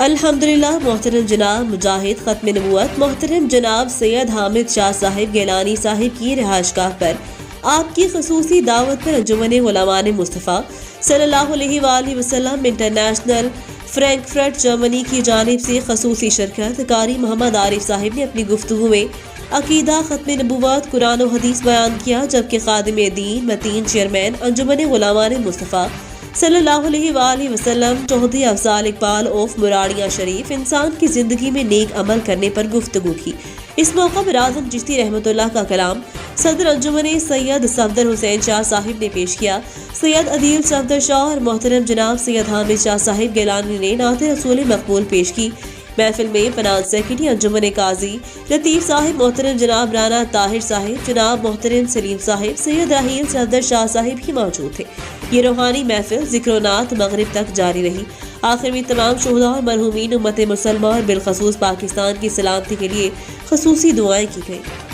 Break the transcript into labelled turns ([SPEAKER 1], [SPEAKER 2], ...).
[SPEAKER 1] الحمدوللہ محترم جناب مجاہد ختم نبوت محترم جناب سید حامد صاحب گیلانی صاحب کی رہائش گاہ پر آپ کی خصوصی دعوت پر انجمن غلامان مصطفے صلی اللہ علیہ وآلہ وسلم انٹرنیشنل فرینکفرٹ جرمنی کی جانب سے خصوصی شرکت قاری محمد عارف صاحب نے اپنی گفتگو میں عقیدہ ختم نبوت قرآن و حدیث بیان کیا، جبکہ خادم دین متین چیئرمین انجمن غلامان مصطفے صلی اللہ علیہ وآلہ وسلم چودھری افضال اقبال آف مراڑیاں شریف انسان کی زندگی میں نیک عمل کرنے پر گفتگو کی۔ اس موقع پر اعظم چشتی رحمۃ اللہ کا کلام صدر انجمن سید صفدر حسین شاہ صاحب نے پیش کیا۔ سید عدیل صفدر شاہ اور محترم جناب سید حامد صاحب گیلانی نے نعت رسول مقبول پیش کی۔ محفل میں فنانس سیکرٹری انجمن قاضی لطیف صاحب، محترم جناب رانا طاہر صاحب، جناب محترم سلیم صاحب، سید رحیل صفدر شاہ صاحب ہی موجود تھے۔ یہ روحانی محفل ذکر و نعت مغرب تک جاری رہی۔ آخر میں تمام شہداء اور مرحومین امت مسلمہ اور بالخصوص پاکستان کی سلامتی کے لیے خصوصی دعائیں کی گئیں۔